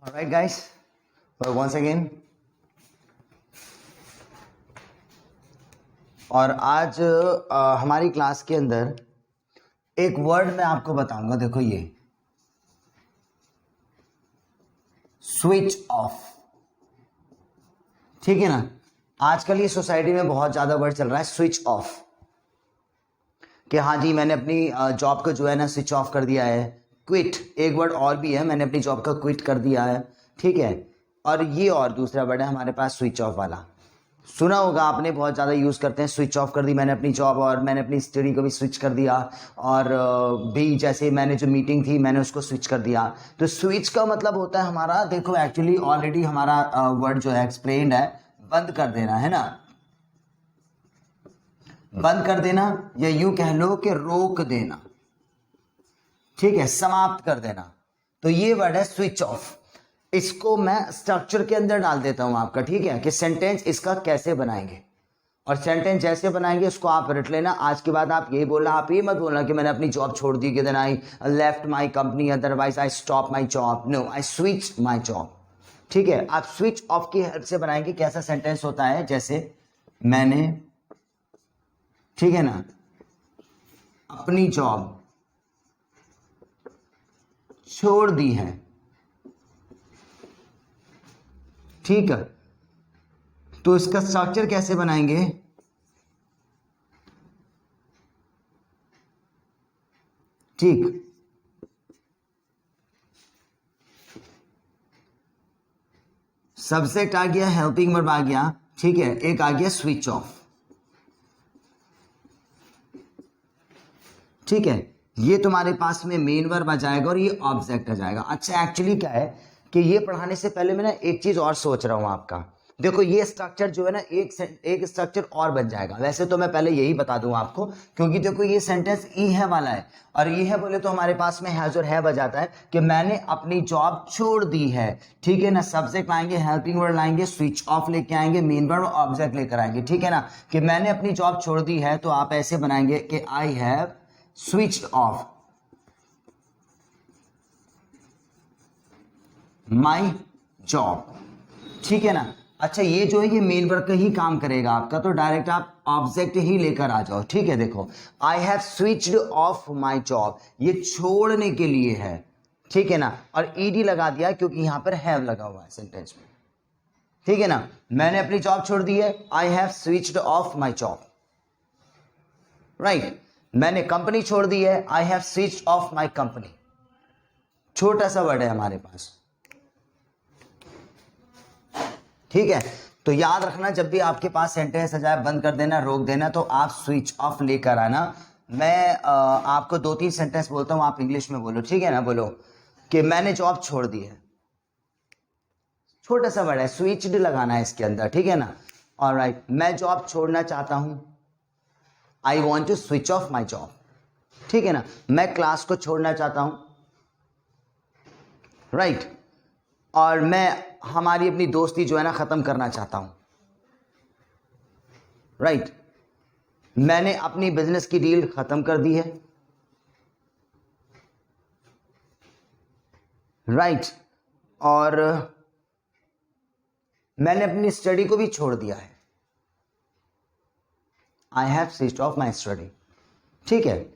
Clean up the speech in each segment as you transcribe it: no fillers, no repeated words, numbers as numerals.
Alright guys, once again और आज हमारी क्लास के अंदर एक वर्ड मैं आपको बताऊंगा। देखो ये स्विच ऑफ, ठीक है ना। आजकल ये सोसाइटी में बहुत ज्यादा वर्ड चल रहा है स्विच ऑफ, कि हाँ जी मैंने अपनी जॉब को जो है ना स्विच ऑफ कर दिया है। क्विट एक वर्ड और भी है, मैंने अपनी जॉब का क्विट कर दिया है, ठीक है। और ये और दूसरा वर्ड है हमारे पास स्विच ऑफ वाला, सुना होगा आपने, बहुत ज़्यादा यूज़ करते हैं। स्विच ऑफ कर दी मैंने अपनी जॉब और मैंने अपनी स्टडी को भी स्विच कर दिया, और भी जैसे मैंने जो मीटिंग थी मैंने उसको स्विच कर दिया। तो स्विच का मतलब होता है हमारा, देखो एक्चुअली ऑलरेडी हमारा वर्ड जो है एक्सप्लेन्ड है, बंद कर देना, है ना। बंद कर देना या यूं कह लो कि रोक देना, ठीक है, समाप्त कर देना। तो ये वर्ड है स्विच ऑफ। इसको मैं स्ट्रक्चर के अंदर डाल देता हूं आपका, ठीक है, कि सेंटेंस इसका कैसे बनाएंगे। और सेंटेंस जैसे बनाएंगे उसको आप रट लेना। आज के बाद आप यही बोलना, आप ये मत बोलना कि मैंने अपनी जॉब छोड़ दी, कि then I left my company, otherwise I stop my job. No, I switch my job, ठीक है। आप स्विच ऑफ की हेल्प से बनाएंगे। कैसा सेंटेंस होता है, जैसे मैंने, ठीक है ना, अपनी जॉब छोड़ दी है, ठीक है। तो इसका स्ट्रक्चर कैसे बनाएंगे, ठीक। सब्जेक्ट आ गया, हेल्पिंग वर्ब आ गया, ठीक है, एक आ गया स्विच ऑफ, ठीक है। ये तुम्हारे पास में मेन वर्ब आ जाएगा और ये ऑब्जेक्ट आ जाएगा। अच्छा एक्चुअली क्या है कि ये पढ़ाने से पहले मैं ना एक चीज और सोच रहा हूं आपका। देखो ये स्ट्रक्चर जो है ना एक स्ट्रक्चर और बन जाएगा। वैसे तो मैं पहले यही बता दूं आपको, क्योंकि देखो ये सेंटेंस ई है वाला है, और ये है बोले तो हमारे पास में हैज और है बजाता है कि मैंने अपनी जॉब छोड़ दी है, ठीक है ना। सब्जेक्ट लाएंगे, हेल्पिंग वर्ड लाएंगे, स्विच ऑफ लेके आएंगे, मेन वर्ब ऑब्जेक्ट लेकर आएंगे, ठीक है ना। कि मैंने अपनी जॉब छोड़ दी है, तो आप ऐसे बनाएंगे कि I have switch off my job, ठीक है ना। अच्छा ये जो है ये मेन वर्ब का ही काम करेगा आपका, तो डायरेक्ट आप ऑब्जेक्ट ही लेकर आ जाओ, ठीक है। देखो आई have switched off my job, ये छोड़ने के लिए है, ठीक है ना। और ईडी लगा दिया क्योंकि यहां पर हैव लगा हुआ है सेंटेंस में, ठीक है ना। मैंने अपनी जॉब छोड़ दी है, I have switched off my job, right. मैंने कंपनी छोड़ दी है, I have switched off my company. छोटा सा वर्ड है हमारे पास, ठीक है। तो याद रखना जब भी आपके पास सेंटेंस आ जाए, बंद कर देना, रोक देना, तो आप स्विच ऑफ लेकर आना। मैं आपको 2-3 सेंटेंस बोलता हूं, आप इंग्लिश में बोलो, ठीक है ना। बोलो कि मैंने जॉब छोड़ दी है, छोटा सा वर्ड है, स्विच्ड लगाना है इसके अंदर, ठीक है ना। ऑलराइट, मैं जॉब छोड़ना चाहता हूं, I want to switch off my job, ठीक है ना। मैं क्लास को छोड़ना चाहता हूं, राइट। और मैं हमारी अपनी दोस्ती जो है ना खत्म करना चाहता हूं, राइट। मैंने अपनी बिजनेस की डील खत्म कर दी है, राइट। और मैंने अपनी स्टडी को भी छोड़ दिया है, I have switched off my study, ठीक है।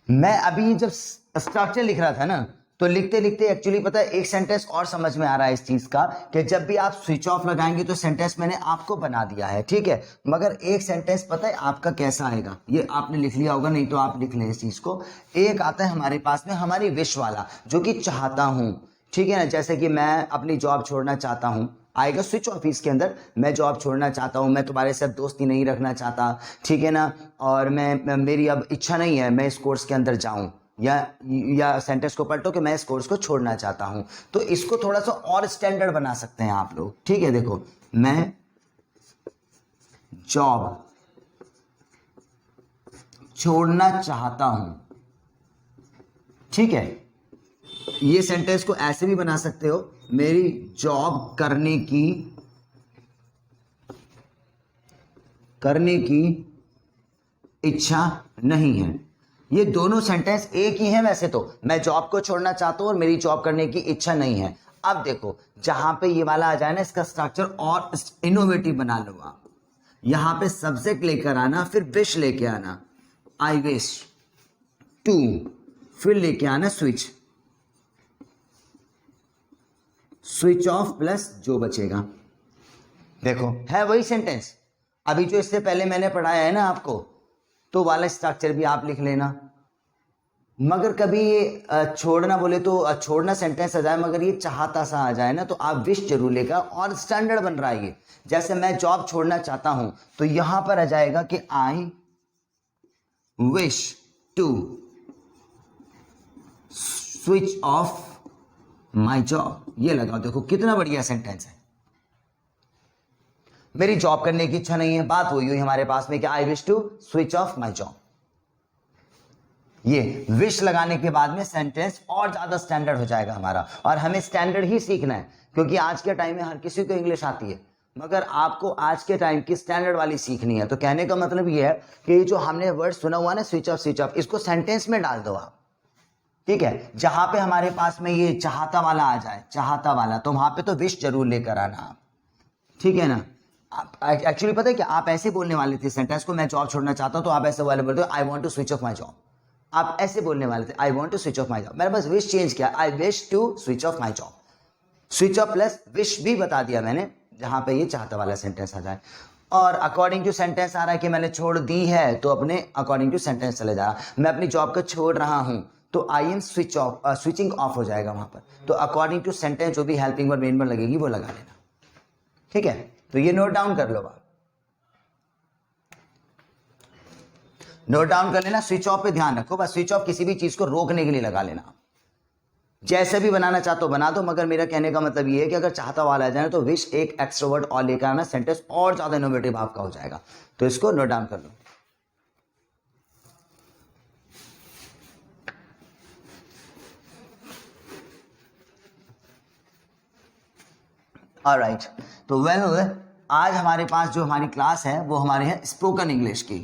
मैं अभी जब स्ट्रक्चर लिख रहा था ना, तो लिखते लिखते एक्चुअली पता है एक सेंटेंस और समझ में आ रहा है इस चीज का, कि जब भी आप स्विच ऑफ लगाएंगे तो सेंटेंस मैंने आपको बना दिया है, ठीक है। मगर एक सेंटेंस पता है आपका कैसा आएगा, ये आपने लिख लिया होगा, नहीं तो आप लिख लें इस चीज को। एक आता है हमारे पास में हमारी विश वाला, जो कि चाहता हूं, ठीक है ना। जैसे कि मैं अपनी जॉब छोड़ना चाहता हूं, आएगा स्विच ऑफ इसके अंदर। मैं जॉब छोड़ना चाहता हूं, मैं तुम्हारे साथ दोस्ती नहीं रखना चाहता, ठीक है ना। और मेरी अब इच्छा नहीं है मैं इस कोर्स के अंदर जाऊं, या सेंटेंस को पलटो कि मैं इस कोर्स को छोड़ना चाहता हूं। तो इसको थोड़ा सा और स्टैंडर्ड बना सकते हैं आप लोग, ठीक है। देखो मैं जॉब छोड़ना चाहता हूं, ठीक है। ये सेंटेंस को ऐसे भी बना सकते हो, मेरी जॉब करने की इच्छा नहीं है। ये दोनों सेंटेंस एक ही हैं वैसे तो, मैं जॉब को छोड़ना चाहता हूं और मेरी जॉब करने की इच्छा नहीं है। अब देखो जहां पे ये वाला आ जाए ना, इसका स्ट्रक्चर और इनोवेटिव बना लो आप। यहां पे सब्जेक्ट लेकर आना, फिर विश लेके आना, आई विश टू, फिर लेके आना स्विच, स्विच ऑफ प्लस जो बचेगा। देखो है वही सेंटेंस अभी जो इससे पहले मैंने पढ़ाया है ना आपको, तो वाला स्ट्रक्चर भी आप लिख लेना। मगर कभी ये छोड़ना बोले तो छोड़ना सेंटेंस आ जाए, मगर ये चाहता सा आ जाए ना, तो आप विश जरूर लेगा और स्टैंडर्ड बन रहा है ये। जैसे मैं जॉब छोड़ना चाहता हूं तो यहां पर आ जाएगा कि I wish to switch off my job. ये लगाओ, देखो कितना बढ़िया सेंटेंस है। मेरी जॉब करने की इच्छा नहीं है, बात वही हुई हमारे पास में कि I wish to switch off my job. ये विश लगाने के बाद में सेंटेंस और ज्यादा स्टैंडर्ड हो जाएगा हमारा। और हमें स्टैंडर्ड ही सीखना है, क्योंकि आज के टाइम में हर किसी को इंग्लिश आती है, मगर आपको आज के टाइम की स्टैंडर्ड वाली सीखनी है। तो कहने का मतलब ये है कि जो हमने वर्ड सुना हुआ ना स्विच ऑफ, इसको सेंटेंस में डाल दो आप, ठीक है। जहां पे हमारे पास में ये चाहता वाला आ जाए, चाहता वाला, तो वहां पे तो विश जरूर लेकर आना आप, ठीक है ना। एक्चुअली पता है कि आप ऐसे बोलने वाले थे सेंटेंस को, मैं जॉब छोड़ना चाहता हूं, तो आप ऐसे वाले बोलते हो I want to switch off my job. आप ऐसे बोलने वाले थे I want to switch off my job, मैंने बस विश चेंज किया, I wish to switch off my job. Switch off plus wish भी बता दिया मैंने, जहां पे ये चाहता वाला सेंटेंस आ जाए। और अकॉर्डिंग टू सेंटेंस आ रहा है कि मैंने छोड़ दी है, तो अपने अकॉर्डिंग टू सेंटेंस चले जा रहा। मैं अपनी जॉब को छोड़ रहा हूं, तो I am switch off, switching off हो जाएगा वहां पर। तो अकॉर्डिंग टू सेंटेंस जो भी हेल्पिंग वर्ब मेन वर्ब लगेगी वो लगा लेना, ठीक है। तो ये नोट डाउन कर लो आप, नोट डाउन कर लेना। स्विच ऑफ पे ध्यान रखो, बस स्विच ऑफ किसी भी चीज को रोकने के लिए लगा लेना। जैसे भी बनाना चाहते हो बना दो, मगर मेरा कहने का मतलब ये है कि अगर चाहता वाला आ जाए तो विश एक एक्स्ट्रा वर्ड और लेकर आना, सेंटेंस और ज्यादा इनोवेटिव आपका हो जाएगा। तो इसको नोट डाउन कर लो। ऑलराइट, तो वेल आज हमारे पास जो हमारी क्लास है वो हमारे है स्पोकन इंग्लिश की।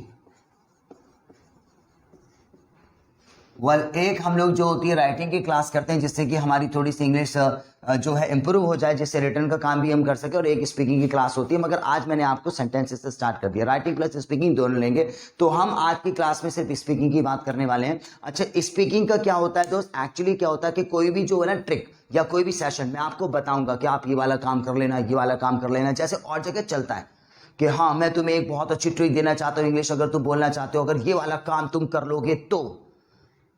एक हम लोग जो होती है राइटिंग की क्लास करते हैं, जिससे कि हमारी थोड़ी सी इंग्लिश जो है इंप्रूव हो जाए, जिससे रिटर्न का काम भी हम कर सके। और एक स्पीकिंग की क्लास होती है, मगर आज मैंने आपको सेंटेंसेस से स्टार्ट कर दिया, राइटिंग प्लस स्पीकिंग दोनों लेंगे। तो हम आज की क्लास में सिर्फ स्पीकिंग की बात करने वाले हैं। अच्छा, स्पीकिंग का क्या होता है दोस्त, एक्चुअली क्या होता है कि कोई भी जो है ना ट्रिक या कोई भी सेशन मैं आपको बताऊंगा कि आप ये वाला काम कर लेना, ये वाला काम कर लेना, जैसे और जगह चलता है कि हाँ मैं तुम्हें एक बहुत अच्छी ट्रिक देना चाहता हूँ इंग्लिश, अगर तुम बोलना चाहते हो, अगर ये वाला काम तुम कर लोगे तो।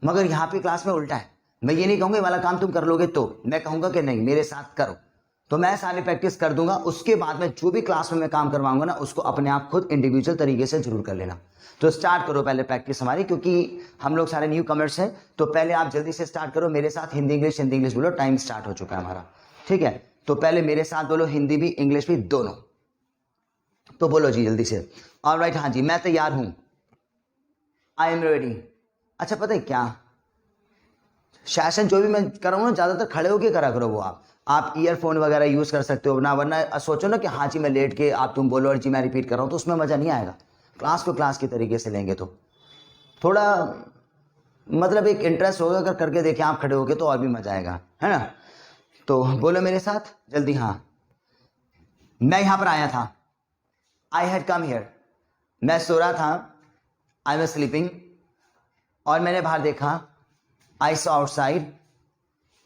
मगर यहाँ पे क्लास में उल्टा है, मैं ये नहीं कहूंगा ये वाला काम तुम कर लोगे तो, मैं कहूंगा कि नहीं मेरे साथ करो। तो मैं सारी प्रैक्टिस कर दूंगा, उसके बाद में जो भी क्लास में मैं काम करवाऊंगा ना, उसको अपने आप खुद इंडिविजुअल तरीके से जरूर कर लेना। तो स्टार्ट करो पहले प्रैक्टिस हमारी, क्योंकि हम लोग सारे न्यू कमर्स हैं। तो पहले आप जल्दी से स्टार्ट करो मेरे साथ, हिंदी इंग्लिश बोलो, टाइम स्टार्ट हो चुका है हमारा, ठीक है। तो पहले मेरे साथ बोलो, हिंदी भी इंग्लिश भी दोनों। तो बोलो जी जल्दी से। ऑलराइट, हाँ जी मैं तैयार हूं, आई एम रेडी। अच्छा पता है क्या, सेशन जो भी मैं कर रहा हूँ ना, ज्यादातर खड़े होके करा करो वो। आप ईयरफोन वगैरह यूज कर सकते हो ना, वरना सोचो ना कि हाँ जी मैं लेट के आप तुम बोलो और जी मैं रिपीट कर रहा हूँ, तो उसमें मजा नहीं आएगा। क्लास को क्लास के तरीके से लेंगे तो थोड़ा मतलब एक इंटरेस्ट होगा, अगर करके देखें आप खड़े होके तो और भी मजा आएगा, है ना। तो बोलो मेरे साथ जल्दी। हाँ, मैं यहां पर आया था, आई हैड कम हियर। मैं सो रहा था, आई वाज स्लीपिंग। और मैंने बाहर देखा, आई सॉ आउटसाइड।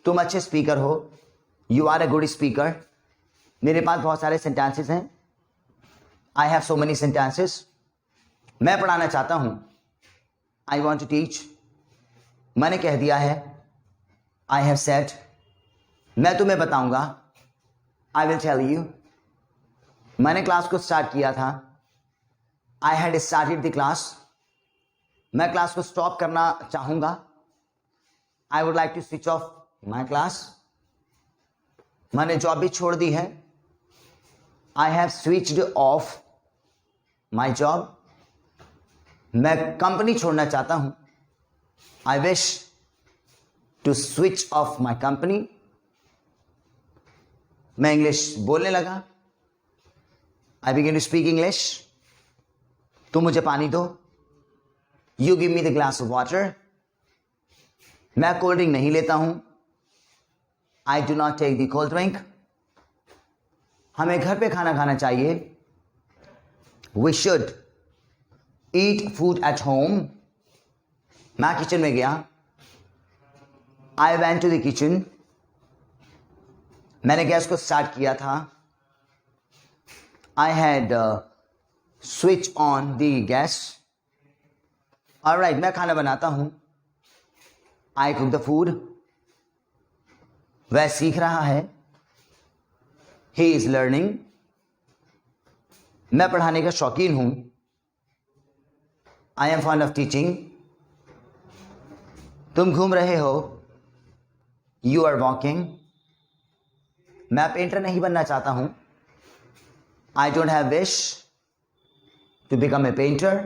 तुम अच्छे स्पीकर हो, you are a good speaker. मेरे पास बहुत सारे सेंटेंसेस हैं, I have so many sentences. मैं पढ़ाना चाहता हूं, आई वॉन्ट टू टीच। मैंने कह दिया है, आई हैव सेड। मैं तुम्हें बताऊंगा, आई विल टेल यू। मैंने क्लास को स्टार्ट किया था, I had started the class. मैं क्लास को स्टॉप करना चाहूंगा, I would like to switch off my class. मैंने जॉब भी छोड़ दी है, I have switched off my job. मैं कंपनी छोड़ना चाहता हूं, I wish to switch off my company. मैं इंग्लिश बोलने लगा, I begin to speak English. तुम मुझे पानी दो, you give me the glass of water. मैं कोल्ड ड्रिंक नहीं लेता हूं, I do not take the cold drink. हमें घर पे खाना खाना चाहिए। We should eat food at home. मैं किचन में गया। I went to the kitchen. मैंने गैस को स्टार्ट किया था। I had switch on the gas. Alright, मैं खाना बनाता हूं। I cook the food. वह सीख रहा है। He is learning. मैं पढ़ाने का शौकीन हूं। I am fond of teaching. तुम घूम रहे हो। You are walking. मैं पेंटर नहीं बनना चाहता हूं। I don't have wish to become a painter.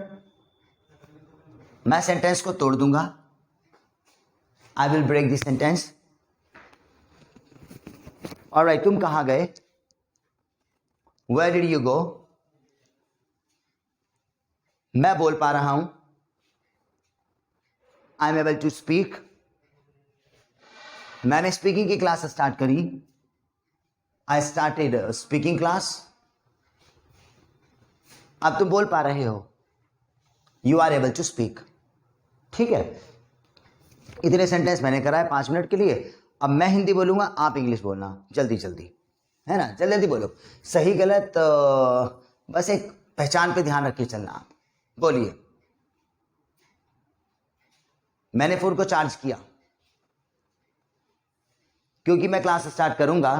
मैं सेंटेंस को तोड़ दूंगा। I will break this sentence. Alright, तुम कहां गए? Where did you go? मैं बोल पा रहा हूं। I am able to speak. मैंने स्पीकिंग की क्लास स्टार्ट करी। I started speaking class. अब तुम बोल पा रहे हो। You are able to speak. ठीक है, इतने सेंटेंस मैंने कराए 5 मिनट के लिए। अब मैं हिंदी बोलूंगा, आप इंग्लिश बोलना जल्दी जल्दी, है ना? जल्दी जल्दी बोलो। सही गलत बस एक पहचान पे ध्यान रख के चलना। आप बोलिए। मैंने फोन को चार्ज किया क्योंकि मैं क्लास स्टार्ट करूंगा।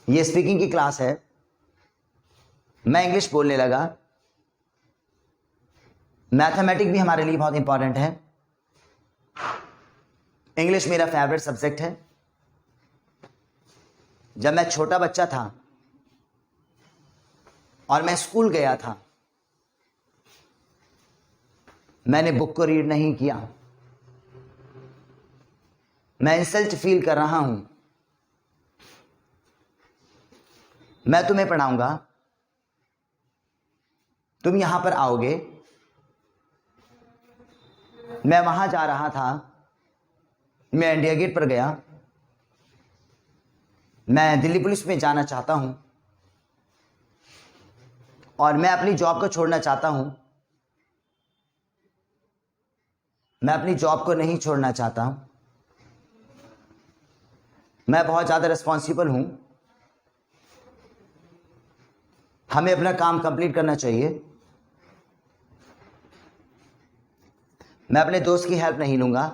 ये स्पीकिंग की क्लास है। मैं इंग्लिश बोलने लगा। मैथमेटिक्स भी हमारे लिए बहुत इंपॉर्टेंट है। इंग्लिश मेरा फेवरेट सब्जेक्ट है। जब मैं छोटा बच्चा था और मैं स्कूल गया था, मैंने बुक को रीड नहीं किया। मैं इंसल्ट फील कर रहा हूं। मैं तुम्हें पढ़ाऊंगा। तुम यहां पर आओगे। मैं वहां जा रहा था। मैं इंडिया गेट पर गया। मैं दिल्ली पुलिस में जाना चाहता हूं और मैं अपनी जॉब को छोड़ना चाहता हूं। मैं अपनी जॉब को नहीं छोड़ना चाहता। मैं बहुत ज्यादा रिस्पॉन्सिबल हूं। हमें अपना काम कंप्लीट करना चाहिए। मैं अपने दोस्त की हेल्प नहीं लूंगा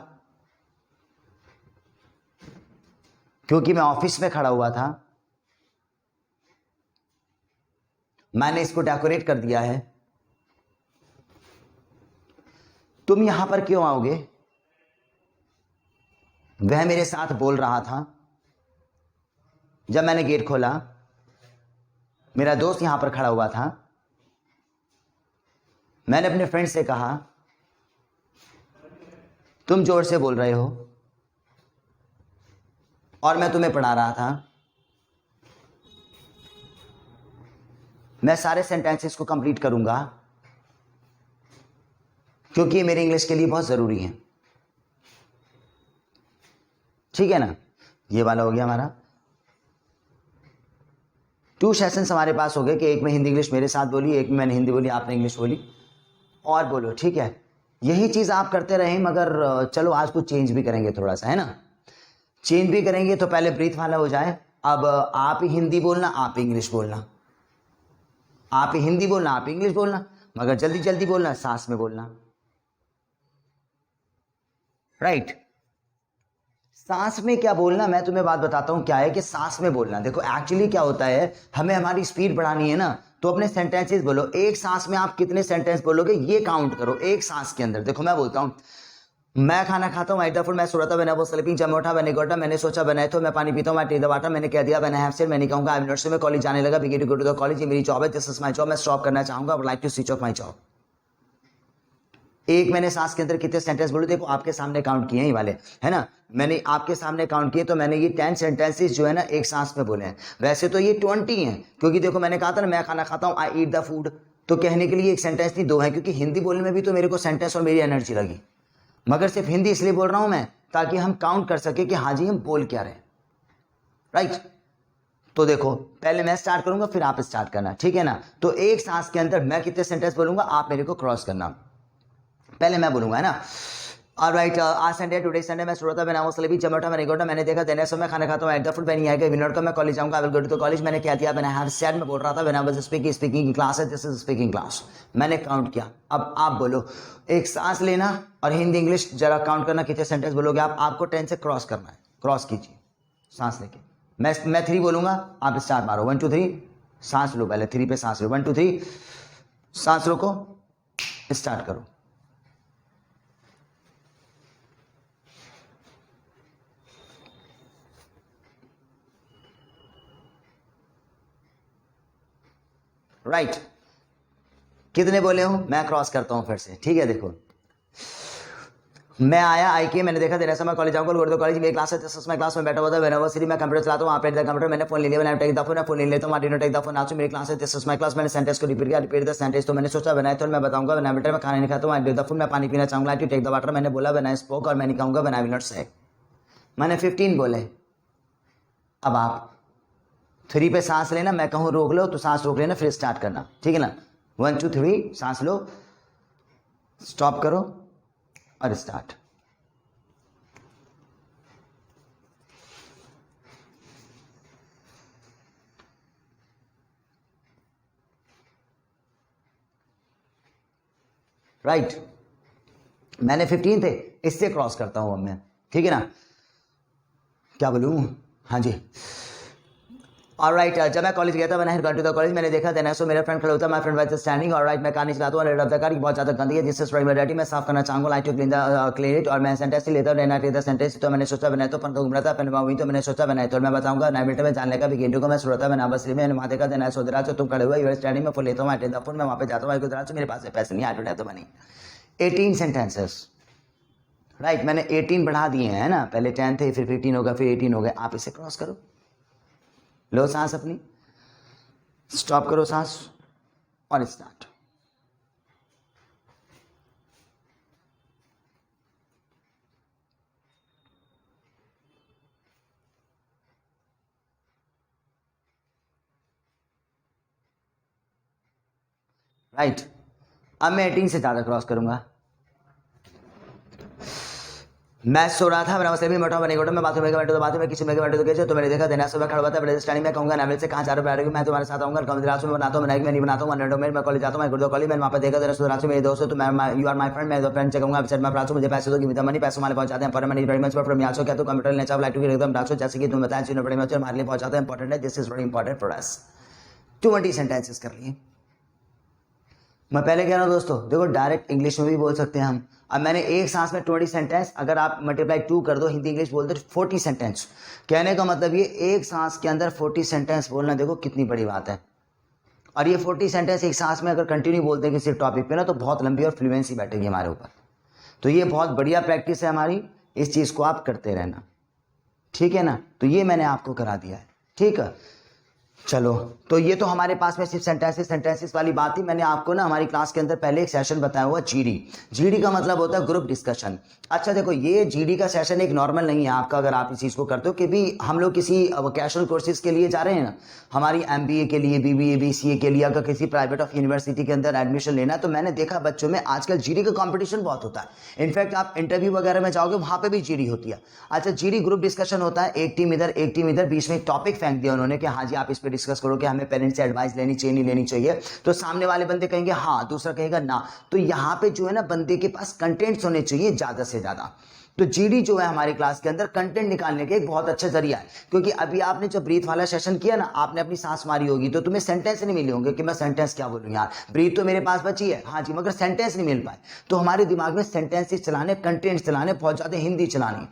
क्योंकि मैं ऑफिस में खड़ा हुआ था। मैंने इसको डेकोरेट कर दिया है। तुम यहां पर क्यों आओगे? वह मेरे साथ बोल रहा था। जब मैंने गेट खोला, मेरा दोस्त यहां पर खड़ा हुआ था। मैंने अपने फ्रेंड से कहा, तुम जोर से बोल रहे हो और मैं तुम्हें पढ़ा रहा था। मैं सारे सेंटेंसेस को कंप्लीट करूंगा क्योंकि ये मेरे इंग्लिश के लिए बहुत जरूरी है। ठीक है ना? ये वाला हो गया हमारा। 2 सेशंस हमारे पास हो गए कि एक में हिंदी इंग्लिश मेरे साथ बोली, एक में मैंने हिंदी बोली, आपने इंग्लिश बोली। और बोलो, ठीक है? यही चीज़ आप करते रहें, मगर चलो आज कुछ चेंज भी करेंगे थोड़ा सा, है ना? चेंज भी करेंगे तो पहले ब्रीथ वाला हो जाए। अब आप ही हिंदी बोलना, आप ही इंग्लिश बोलना। आप ही हिंदी बोलना, आप ही इंग्लिश बोलना, मगर जल्दी जल्दी बोलना, सांस में बोलना। राइट? सांस में क्या बोलना, मैं तुम्हें बात बताता हूं क्या है कि सांस में बोलना। देखो एक्चुअली क्या होता है, हमें हमारी स्पीड बढ़ानी है ना, तो अपने सेंटेंसेस बोलो। एक सांस में आप कितने सेंटेंस बोलोगे ये काउंट करो एक सांस के अंदर। देखो मैं बोलता हूं, मैं खाना खाता हूँ, आई फूड, मैं सोता मैंने वो स्लीपिंग, जब मैं उठा मैंने गोटा, मैंने सोचा बनाए तो, मैं पानी पीता हूँ, मैं टी द वाटर, मैंने कह दिया, मैंने हैव सेड, मैंने कहूंगा आई एम नर्सरी में कॉलेज जाने लगा, begin to go to the college, ये मेरी जॉब है, दिस इज माय जॉब, मैं स्टॉप करना चाहूंगा, would like to switch off my job. एक मैंने सांस के अंदर कितने सेंटेंस बोले? देखो आपके सामने काउंट किए हैं ये वाले, है ना? मैंने आपके सामने काउंट किए, तो मैंने ये 10 सेंटेंसेस जो है ना एक सांस में बोले हैं। वैसे तो ये 20 हैं, क्योंकि देखो मैंने कहा था ना मैं खाना खाता हूँ, आई ईट द फूड, तो कहने के लिए एक सेंटेंस नहीं 2 है, क्योंकि हिंदी बोलने में भी तो मेरे को सेंटेंस और मेरी एनर्जी लगी। मगर सिर्फ हिंदी इसलिए बोल रहा हूं मैं ताकि हम काउंट कर सके कि हाँ जी हम बोल क्या रहे हैं, राइट। तो देखो पहले मैं स्टार्ट करूंगा फिर आप स्टार्ट करना, ठीक है ना। तो एक सांस के अंदर मैं कितने सेंटेंस बोलूंगा, आप मेरे को क्रॉस करना। पहले मैं बोलूंगा, है ना। ऑलराइट, आज संडे, टुडे संडे, मैं सुरता में नामो सलेबी जमटा मैंने गोटा, मैंने देखा देने समय खाना खाता हूं, at the food when he आएगा विनोद का मैं कॉलेज जाऊंगा, I will go to the college. मैंने क्या किया, मैंने हैव सेड में बोल रहा था, व्हेन आई वाज स्पीकिंग की क्लास है, दिस इज स्पीकिंग क्लास, मैंने काउंट किया। अब आप बोलो, एक सांस लेना और हिंदी इंग्लिश जरा काउंट करना, कितने सेंटेंस बोलोगे आप। आपको 10 से क्रॉस करना है, क्रॉस कीजिए सांस लेके। मैं 3 बोलूंगा, आप स्टार्ट मारो, 1 2 3, सांस लो, पहले 3 पे सांस लो, 1 2 3, सांस रोको, स्टार्ट करो। राइट, कितने बोले हूं, मैं क्रॉस करता हूं फिर से, ठीक है। देखो मैं आया, आई के, मैंने देखा देने समय कॉलेज जाऊंगा, तो कॉलेज मेरी क्लास है, मैं क्लास में बैठा हुआ था, यूनिवर्सिटी में कंप्यूटर चलाता हूं, आप द कंप्यूटर, मैंने फोन ले लिया, मैंने टेक द फोन, फोन ले लेता हूं, डिनो टेक द फोन, आज मेरी क्लास है, दिस इज माय क्लास, मैंने सेंटेंस को रिपीट किया, रिपीट द सेंटेंस। तो मैंने सोचा बनाए तो मैं बताऊंगा, व्हेन मैं खाना नहीं खाता हूं, आई द फोन, मैं पानी पीना चाहूंगा, टू टेक द वाटर, मैंने बोला व्हेन आई स्पोक, और मैं नहीं कहूंगा व्हेन आई विल नॉट से। मैंने 15 बोले। अब आप 3 पे सांस लेना, मैं कहूँ रोक लो तो सांस रोक लेना, फिर स्टार्ट करना, ठीक है ना। 1 2 3, सांस लो, स्टॉप करो और स्टार्ट। राइट, मैंने 15 थे, इससे क्रॉस करता हूं अब मैं, ठीक है ना। क्या बोलूं, हाँ जी। ऑलराइट, जब मैं कॉलेज गया था, मैंने गॉन टू द कॉलेज, मैंने देखा देना सो मेरा फ्रेंड खड़ा होता, my friend was standing. Alright, मैं कार नहीं चलाता हूं, रेड ऑफ द कार की बहुत ज्यादा गंदी है, जिससे स्प्रेड डर्टी, मैं साफ करना चाहूंगा, लाइक टू क्लीन इट। और मैं सेंटेंस लेता हूं, द सेंटेंस। तो मैंने सोचा बनाया तो पंख घूम रहा था, पहले वही तो मैंने सोचा बनाया तो मैं बताऊंगा, 9 मिनट में जानने का भी गेंडू को मैं सुरता में नाबस में, मैंने वहां देखा देना सो दरा, तुम खड़े हुए, यू स्टैंडिंग, मैं फोन लेता हूं, द फोन, मैं वहां पे जाता हूं, गुजरात, मेरे पास पैसे नहीं, आई तो बनी 18 सेंटेंसेस। राइट, मैंने 18 बढ़ा दिए हैं ना, पहले 10 थे, फिर 15 होगा, फिर 18 हो गए। आप इसे क्रॉस करो, लो सांस अपनी, स्टॉप करो सांस और स्टार्ट। राइट, अब मैं 18 से ज्यादा क्रॉस करूंगा। मैं सो रहा था, मेरा भी मोटा बने गोटा, मैं बाथरूम में बैठा, तो बाथरूम में किसी में बैठे तो कैसे, तो मैंने देखा देना सुबह खड़ा हुआ था, बड़े स्टैंडिंग में कहूंगा नावल से कहां जा रहे हो, मैं तुम्हारे साथ आऊंगा, कमजराज में बनाता हूं, मैं नहीं बनाता हूं, मैं कॉलेज जाता हूं, मैं गुरुद्वारा कॉलेज, मैंने वहां पे देखा देना सुराज मेरे दोस्त, तो मैं यू आर माय फ्रेंड, मैं फ्रेंड से कहूंगा सर मैं प्राचो, मुझे पैसे दो, गिव मी द मनी, पैसे हमारे पहुंचाते हैं, पर मनी वेरी मच फ्रॉम यासो, क्या तो कंप्यूटर लेना चाहो, लाइक टू एकदम डांसो, जैसे कि तुम बताया चीनो बड़े मच हमारे लिए पहुंचाते हैं, इंपॉर्टेंट है, this is very important for us. 20 sentences कर लिए। मैं पहले कह रहा हूं दोस्तों, देखो डायरेक्ट इंग्लिश में भी बोल सकते हैं हम। अब मैंने एक सांस में 20 सेंटेंस, अगर आप मल्टीप्लाई 2 कर दो, हिंदी इंग्लिश बोल दो, 40 सेंटेंस। कहने का मतलब ये एक सांस के अंदर 40 सेंटेंस बोलना, देखो कितनी बड़ी बात है। और ये 40 सेंटेंस एक सांस में अगर कंटिन्यू बोलते हैं किसी टॉपिक पे ना, तो बहुत लंबी और फ्लुएंसी बैठेगी हमारे ऊपर। तो ये बहुत बढ़िया प्रैक्टिस है हमारी, इस चीज को आप करते रहना, ठीक है ना। तो ये मैंने आपको करा दिया है, ठीक है। चलो, तो ये तो हमारे पास में सिर्फ सेंटेंसेस वाली बात थी। मैंने आपको ना हमारी क्लास के अंदर पहले एक सेशन बताया हुआ, जीडी। जीडी का मतलब होता है ग्रुप डिस्कशन। अच्छा देखो, ये जीडी का सेशन एक नॉर्मल नहीं है आपका, अगर आप इस चीज को करते हो कि भी हम लोग किसी वोकेशनल कोर्सेज के लिए जा रहे हैं ना, हमारी एमबीए के लिए, बीबीए बीसीए के लिए, अगर किसी प्राइवेट ऑफ यूनिवर्सिटी के अंदर एडमिशन लेना, तो मैंने देखा बच्चों में आजकल जीडी का कॉम्पिटिशन बहुत होता है। इनफैक्ट आप इंटरव्यू वगैरह में जाओगे, वहां पर भी जीडी होती है। अच्छा, जीडी ग्रुप डिस्कशन होता है, एक टीम इधर एक टीम इधर, बीच में एक टॉपिक फेंक दिया उन्होंने कि हाँ जी आप इस पर डिस्कस करो कि हमें पेरेंट्स से एडवाइस लेनी चाहिए नहीं लेनी चाहिए। तो सामने वाले बंदे कहेंगे हाँ, दूसरा कहेगा ना। तो यहाँ पे जो है ना, बंदे के पास कंटेंट्स होने चाहिए ज्यादा से ज्यादा। तो जीडी जो है हमारी क्लास के अंदर कंटेंट निकालने का एक बहुत अच्छा जरिया है। क्योंकि अभी आपने जब ब्रीथ वाला सेशन किया ना, आपने अपनी सांस मारी होगी, तो तुम्हें सेंटेंस नहीं मिले होंगे कि मैं सेंटेंस क्या बोलूं यार, ब्रीथ तो मेरे पास बची है, हाँ जी, मगर सेंटेंस नहीं मिल पाए। तो हमारे दिमाग में सेंटेंसेस चलाने, कंटेंट चलाने, बहुत ज्यादा हिंदी चलानी।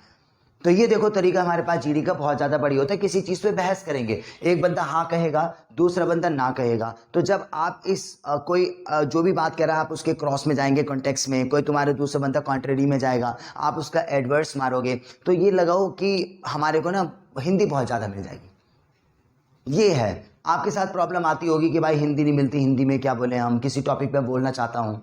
तो ये देखो तरीका हमारे पास जीडी का बहुत ज्यादा बड़ी होता है। किसी चीज पे बहस करेंगे, एक बंदा हाँ कहेगा, दूसरा बंदा ना कहेगा। तो जब आप इस कोई जो भी बात कह रहा है, आप उसके क्रॉस में जाएंगे कॉन्टेक्स्ट में, कोई तुम्हारे दूसरा बंदा कॉन्ट्रेरी में जाएगा, आप उसका एडवर्स मारोगे, तो ये लगाओ कि हमारे को ना हिंदी बहुत ज्यादा मिल जाएगी। ये है, आपके साथ प्रॉब्लम आती होगी कि भाई हिंदी नहीं मिलती, हिंदी में क्या बोले, हम किसी टॉपिक पे बोलना चाहता हूं,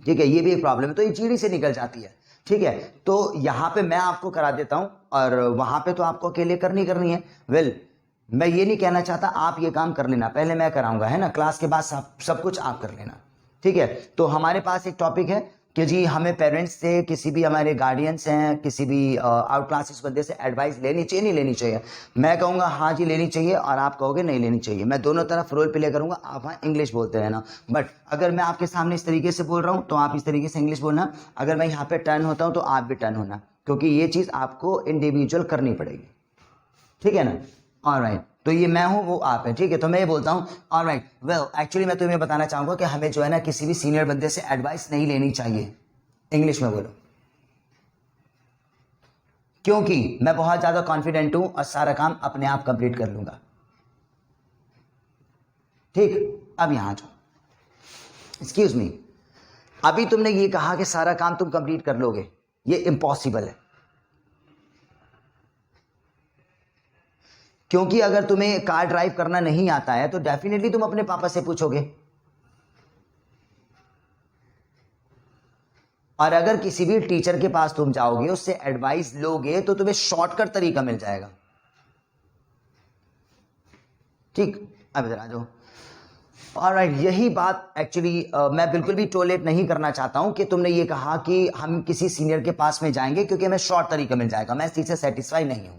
ठीक है, ये भी एक प्रॉब्लम है। तो ये जीडी से निकल जाती है। ठीक है, तो यहाँ पे मैं आपको करा देता हूँ और वहां पे तो आपको अकेले करनी है। वेल, मैं ये नहीं कहना चाहता आप ये काम कर लेना, पहले मैं कराऊंगा, है ना, क्लास के बाद सब कुछ आप कर लेना। ठीक है, तो हमारे पास एक टॉपिक है कि जी हमें पेरेंट्स से, किसी भी हमारे गार्डियंस हैं, किसी भी आउट क्लासेस बंदे से एडवाइस लेनी चाहिए नहीं लेनी चाहिए। मैं कहूँगा हाँ जी लेनी चाहिए और आप कहोगे नहीं लेनी चाहिए। मैं दोनों तरफ रोल प्ले करूँगा, आप हाँ इंग्लिश बोलते रहना, बट अगर मैं आपके सामने इस तरीके से बोल रहा हूँ तो आप इस तरीके से इंग्लिश बोलना। अगर मैं यहाँ पे टर्न होता हूँ तो आप भी टर्न होना, क्योंकि ये चीज़ आपको इंडिविजुअल करनी पड़ेगी। ठीक है ना? ऑलराइट, तो ये मैं हूं वो आप है। ठीक है, तो मैं ये बोलता हूं ऑलराइट, वेल एक्चुअली मैं तुम्हें बताना चाहूंगा कि हमें जो है ना किसी भी सीनियर बंदे से एडवाइस नहीं लेनी चाहिए। इंग्लिश में बोलो, क्योंकि मैं बहुत ज्यादा कॉन्फिडेंट हूं और सारा काम अपने आप कंप्लीट कर लूंगा। ठीक, अब यहां जाओ, एक्सक्यूज मी, अभी तुमने ये कहा कि सारा काम तुम कंप्लीट कर लोगे, ये इम्पॉसिबल है। क्योंकि अगर तुम्हें कार ड्राइव करना नहीं आता है तो डेफिनेटली तुम अपने पापा से पूछोगे, और अगर किसी भी टीचर के पास तुम जाओगे, उससे एडवाइस लोगे, तो तुम्हें शॉर्टकट तरीका मिल जाएगा। ठीक, अब इधर आ जाओ। ऑलराइट, यही बात एक्चुअली मैं बिल्कुल भी टोलेट नहीं करना चाहता हूं कि तुमने ये कहा कि हम किसी सीनियर के पास में जाएंगे क्योंकि हमें शॉर्ट तरीका मिल जाएगा। मैं इस चीज से सेटिस्फाई नहीं हूं,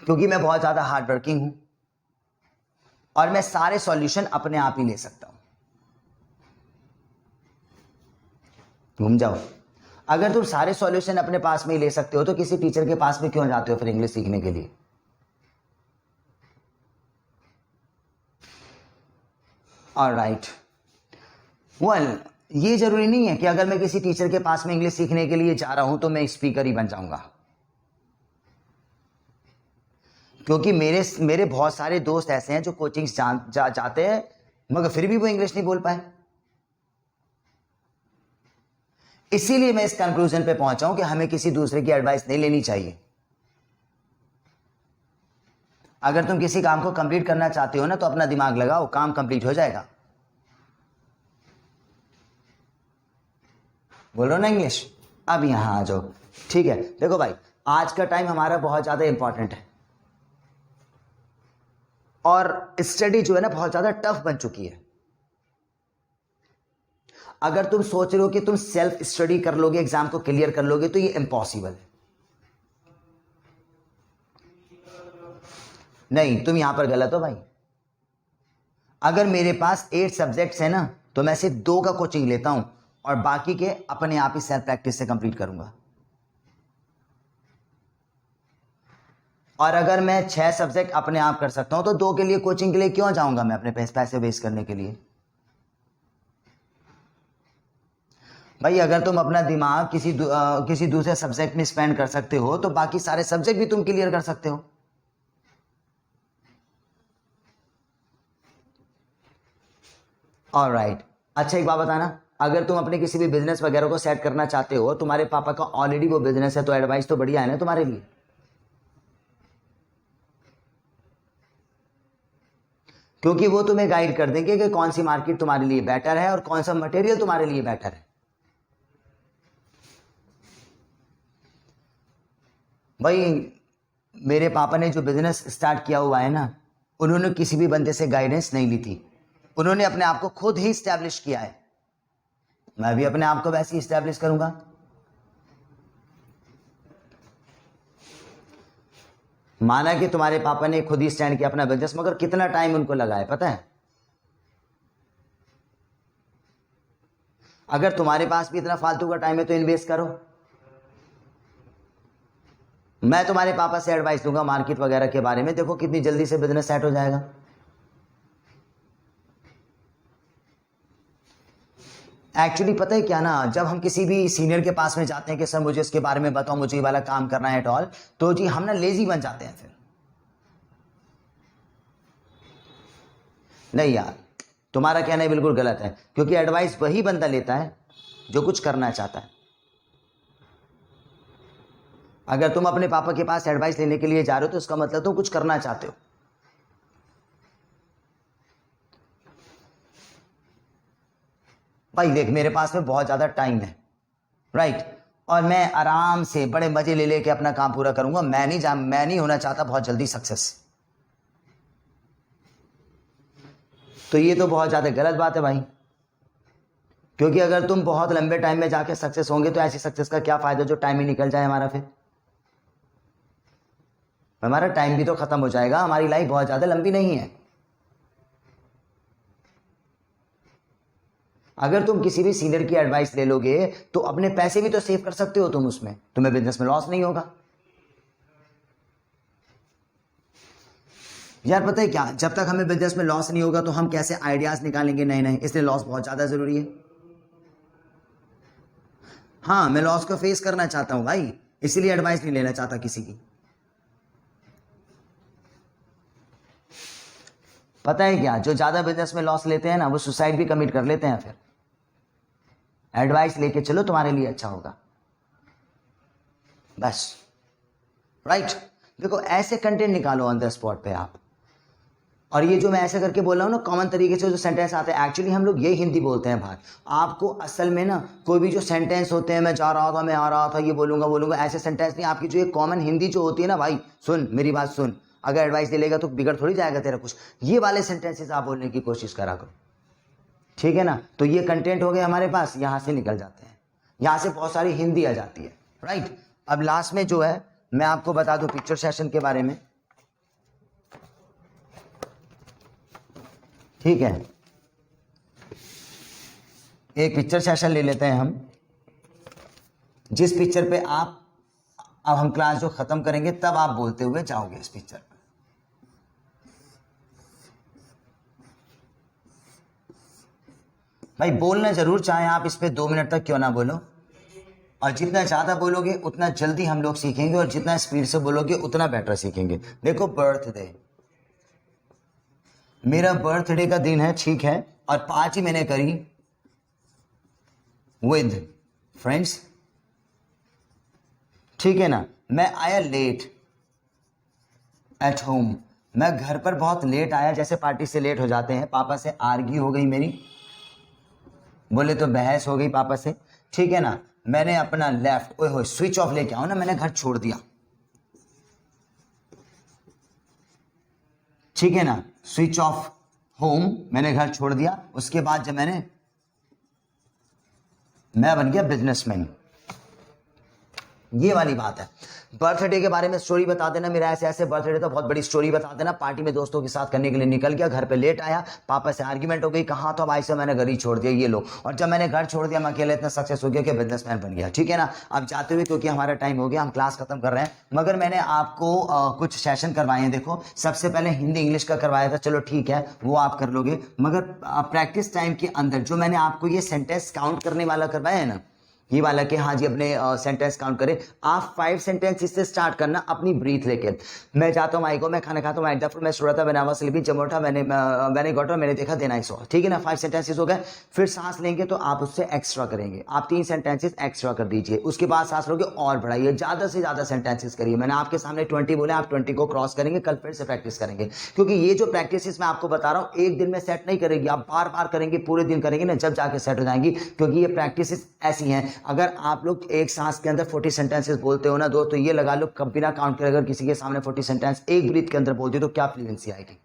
क्योंकि मैं बहुत ज्यादा हार्ड वर्किंग हूं और मैं सारे सॉल्यूशन अपने आप ही ले सकता हूं। घूम जाओ, अगर तुम सारे सॉल्यूशन अपने पास में ही ले सकते हो तो किसी टीचर के पास में क्यों जाते हो फिर इंग्लिश सीखने के लिए? ऑलराइट, वेल, ये जरूरी नहीं है कि अगर मैं किसी टीचर के पास में इंग्लिश सीखने के लिए जा रहा हूं तो मैं स्पीकर ही बन जाऊंगा, क्योंकि मेरे बहुत सारे दोस्त ऐसे हैं जो कोचिंग जाते हैं मगर फिर भी वो इंग्लिश नहीं बोल पाए। इसीलिए मैं इस कंक्लूजन पे पहुंचा हूं कि हमें किसी दूसरे की एडवाइस नहीं लेनी चाहिए। अगर तुम किसी काम को कंप्लीट करना चाहते हो ना तो अपना दिमाग लगाओ, काम कंप्लीट हो जाएगा। बोलो ना इंग्लिश। अब यहां आ जाओ। ठीक है, देखो भाई, आज का टाइम हमारा बहुत ज्यादा इंपॉर्टेंट है और स्टडी जो है ना बहुत ज्यादा टफ बन चुकी है। अगर तुम सोच रहे हो कि तुम सेल्फ स्टडी कर लोगे, एग्जाम को क्लियर कर लोगे, तो ये इम्पॉसिबल है। नहीं, तुम यहां पर गलत हो भाई। अगर मेरे पास 8 सब्जेक्ट्स है ना तो मैं सिर्फ 2 का कोचिंग लेता हूं और बाकी के अपने आप ही सेल्फ प्रैक्टिस से कंप्लीट करूंगा। और अगर मैं 6 सब्जेक्ट अपने आप कर सकता हूं तो 2 के लिए कोचिंग के लिए क्यों जाऊंगा मैं अपने पैसे वेस्ट करने के लिए? भाई अगर तुम अपना दिमाग किसी दूसरे सब्जेक्ट में स्पेंड कर सकते हो तो बाकी सारे सब्जेक्ट भी तुम क्लियर कर सकते हो। ऑलराइट, अच्छा एक बात बताना, अगर तुम अपने किसी भी बिजनेस वगैरह को सेट करना चाहते हो, तुम्हारे पापा का ऑलरेडी वो बिजनेस है, तो एडवाइस तो बढ़िया है ना तुम्हारे लिए। क्योंकि वो तुम्हें गाइड कर देंगे कि कौन सी मार्केट तुम्हारे लिए बेटर है और कौन सा मटेरियल तुम्हारे लिए बेटर है। भाई मेरे पापा ने जो बिजनेस स्टार्ट किया हुआ है ना, उन्होंने किसी भी बंदे से गाइडेंस नहीं ली थी, उन्होंने अपने आप को खुद ही स्टैब्लिश किया है। मैं भी अपने आप को वैसे ही स्टैब्लिश करूंगा। माना कि तुम्हारे पापा ने खुद ही स्टैंड किया अपना बिजनेस, मगर कितना टाइम उनको लगा है पता है? अगर तुम्हारे पास भी इतना फालतू का टाइम है तो इन्वेस्ट करो। मैं तुम्हारे पापा से एडवाइस दूंगा मार्केट वगैरह के बारे में, देखो कितनी जल्दी से बिजनेस सेट हो जाएगा। एक्चुअली पता है क्या ना, जब हम किसी भी सीनियर के पास में जाते हैं कि सर मुझे इसके बारे में बताओ, मुझे ये वाला काम करना है टॉल, तो जी हम ना लेजी बन जाते हैं फिर। नहीं यार, तुम्हारा कहना है बिल्कुल गलत है, क्योंकि एडवाइस वही बंदा लेता है जो कुछ करना चाहता है। अगर तुम अपने पापा के पास एडवाइस लेने के लिए जा रहे हो तो इसका मतलब तुम कुछ करना चाहते हो। भाई देख मेरे पास में बहुत ज़्यादा टाइम है, राइट, और मैं आराम से बड़े मजे ले लेके अपना काम पूरा करूंगा। मैं नहीं होना चाहता बहुत जल्दी सक्सेस। तो ये तो बहुत ज़्यादा गलत बात है भाई, क्योंकि अगर तुम बहुत लंबे टाइम में जाके सक्सेस होंगे तो ऐसी सक्सेस का क्या फायदा जो टाइम ही निकल जाए हमारा, फिर हमारा टाइम भी तो खत्म हो जाएगा। हमारी लाइफ बहुत ज़्यादा लंबी नहीं है। अगर तुम किसी भी सीनियर की एडवाइस ले लोगे तो अपने पैसे भी तो सेव कर सकते हो तुम उसमें, तुम्हें बिजनेस में लॉस नहीं होगा। यार पता है क्या, जब तक हमें बिजनेस में लॉस नहीं होगा तो हम कैसे आइडियाज निकालेंगे नए नए, इसलिए लॉस बहुत ज़्यादा ज़रूरी है। हाँ मैं लॉस को फेस करना चाहता हूं भाई, इसीलिए एडवाइस नहीं लेना चाहता किसी की। पता है क्या, जो ज़्यादा बिजनेस में लॉस लेते हैं ना वो सुसाइड भी कमिट कर लेते हैं। फिर एडवाइस लेके चलो, तुम्हारे लिए अच्छा होगा बस, राइट। देखो ऐसे कंटेंट निकालो ऑन द स्पॉट पे आप। और ये जो मैं ऐसे करके बोल रहा हूँ ना, कॉमन तरीके से जो सेंटेंस आते हैं, एक्चुअली हम लोग ये हिंदी बोलते हैं बाहर। आपको असल में ना कोई भी जो सेंटेंस होते हैं, मैं जा रहा था, मैं आ रहा था, ये बोलूंगा, ऐसे सेंटेंस नहीं। आपकी जो ये कॉमन हिंदी जो होती है ना भाई, सुन मेरी बात सुन, अगर एडवाइस ले लेगा तो बिगड़ थोड़ी जाएगा तेरा कुछ। ये वाले सेंटेंसेस आप बोलने की कोशिश करा करो, ठीक है ना। तो ये कंटेंट हो गए हमारे पास, यहाँ से निकल जाते हैं, यहाँ से बहुत सारी हिंदी आ जाती है, राइट। अब लास्ट में जो है मैं आपको बता दूं पिक्चर सेशन के बारे में, ठीक है। एक पिक्चर सेशन ले लेते हैं हम, जिस पिक्चर पे आप, अब हम क्लास जो खत्म करेंगे तब आप बोलते हुए जाओगे इस पिक्चर पे। भाई बोलना जरूर, चाहे आप इस पे 2 मिनट तक क्यों ना बोलो, और जितना ज़्यादा बोलोगे उतना जल्दी हम लोग सीखेंगे, और जितना स्पीड से बोलोगे उतना बेटर सीखेंगे। देखो बर्थडे, मेरा बर्थडे का दिन है, ठीक है, और पार्टी मैंने करी विद फ्रेंड्स, ठीक है ना। मैं आया लेट एट होम, मैं घर पर बहुत लेट आया, जैसे पार्टी से लेट हो जाते हैं। पापा से आर्ग्यू हो गई मेरी, बोले तो बहस हो गई पापा से, ठीक है ना। मैंने अपना लेफ्ट, ओए हो स्विच ऑफ लेके आओ ना, मैंने घर छोड़ दिया, ठीक है ना। स्विच ऑफ होम, मैंने घर छोड़ दिया। उसके बाद जब मैं बन गया बिजनेसमैन, ये वाली बात है। बर्थडे के बारे में स्टोरी बता देना, मेरा ऐसे ऐसे बर्थडे था, बहुत बड़ी स्टोरी बता देना। पार्टी में दोस्तों के साथ करने के लिए निकल गया, घर पे लेट आया, पापा से आर्ग्यूमेंट हो गई, कहाँ तो भाई से मैंने घर ही छोड़ दिया, ये लो। और जब मैंने घर छोड़ दिया, मैं अकेले इतना सक्सेस हो गया कि बिजनेसमैन बन गया, ठीक है ना। अब जाते हुए, क्योंकि हमारा टाइम हो गया, हम क्लास खत्म कर रहे हैं, मगर मैंने आपको कुछ सेशन करवाए हैं। देखो सबसे पहले हिंदी इंग्लिश का करवाया था, चलो ठीक है वो आप कर लोगे, मगर प्रैक्टिस टाइम के अंदर जो मैंने आपको ये सेंटेंस काउंट करने वाला करवाया है ना, ये वाला कि हाँ जी अपने सेंटेंस काउंट करें, आप 5 सेंटेंस इससे स्टार्ट करना अपनी ब्रीथ लेके। मैं जाता हूँ आई को, मैं खाना खाता हूँ, एट मैं स्टूडेंट था, मैंने आवाज स्लीपिंग चमोटा, मैंने गॉट, मैंने देखा, देना ही सो, ठीक है ना। 5 सेंटेंसेस हो गए। फिर सांस लेंगे तो आप उससे एक्स्ट्रा करेंगे, आप 3 सेंटेंसेस एक्स्ट्रा कर दीजिए। उसके बाद सांस लोगे और बढ़ाइए, ज़्यादा से ज़्यादा सेंटेंसेस करिए। मैंने आपके सामने 20 बोले, आप 20 को क्रॉस करेंगे, कल फिर से प्रैक्टिस करेंगे। क्योंकि ये जो प्रैक्टिस मैं आपको बता रहा हूँ एक दिन में सेट नहीं करेगी, आप बार बार करेंगे, पूरे दिन करेंगे ना, जब जाके सेट हो जाएंगी। क्योंकि ये प्रैक्टिस ऐसी हैं, अगर आप लोग एक सांस के अंदर 40 सेंटेंसेस बोलते हो ना दोस्त, तो ये लगा लो कब बिना काउंट करे अगर किसी के सामने 40 सेंटेंस एक ब्रीथ के अंदर बोलते हो तो क्या फ्लुएंसी आएगी,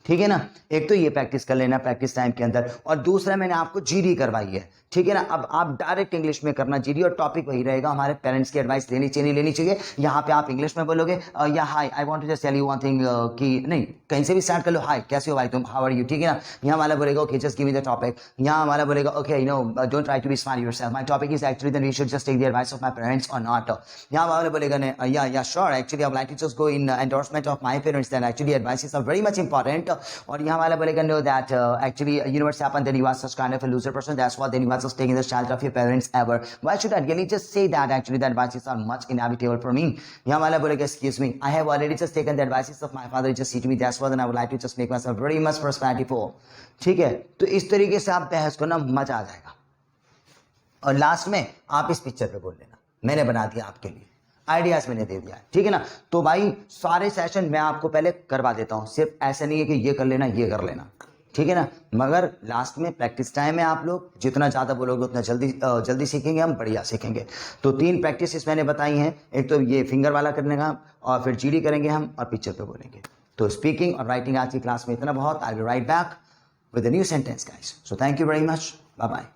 ठीक है ना। एक तो ये प्रैक्टिस कर लेना प्रैक्टिस टाइम के अंदर, और दूसरा मैंने आपको जीडी करवाई है, ठीक है ना। अब आप डायरेक्ट इंग्लिश में करना जीडी, और टॉपिक वही रहेगा, हमारे पेरेंट्स की एडवाइस लेनी चाहिए नहीं लेनी चाहिए। यहाँ पे आप इंग्लिश में बोलोगे, या hi I want to just tell you one thing, कि नहीं कहीं से भी स्टार्ट कर लो, हाय कैसे हो भाई तुम, हाउ आर यू, ठीक है ना। यहाँ वाला बोलेगा okay just give me the topic, यहाँ वाला बोलेगा okay you know don't try to be smart yourself, my topic is actually that we should just take the advice of my parents और नॉट। यहाँ वाला बोलेगा yeah sure actually I would like to just go in endorsement of my parents that actually advises are very much important. और यहाँ वाला बोलेगा no that actually universe happened, then you are such kind of a loser person, that's why then you are just taking the child of your parents ever. Why should I really just say that actually the advices are much inevitable for me. यहाँ वाला बोलेगा excuse me I have already just taken the advices of my father just teach me, that's why then I would like to just make myself very much prosperity for, ठीक है। तो इस तरीके से आप बहस करना, मजा आ जाएगा। और लास्ट में आप इस पिक्चर पे बोल लेना, मैंने बना दिया आपके लिए, आइडियाज मैंने दे दिया, ठीक है ना। तो भाई सारे सेशन मैं आपको पहले करवा देता हूं, सिर्फ ऐसा नहीं है कि ये कर लेना ये कर लेना, ठीक है ना। मगर लास्ट में प्रैक्टिस टाइम है, आप लोग जितना ज़्यादा बोलोगे उतना जल्दी सीखेंगे, हम बढ़िया सीखेंगे। तो 3 प्रैक्टिस मैंने बताई हैं, एक तो ये फिंगर वाला करने का, और फिर जीडी करेंगे हम, और पिक्चर पे बोलेंगे। तो स्पीकिंग और राइटिंग आज की क्लास में इतना बहुत। I will write back with a new sentence, guys. So thank you very much. Bye bye.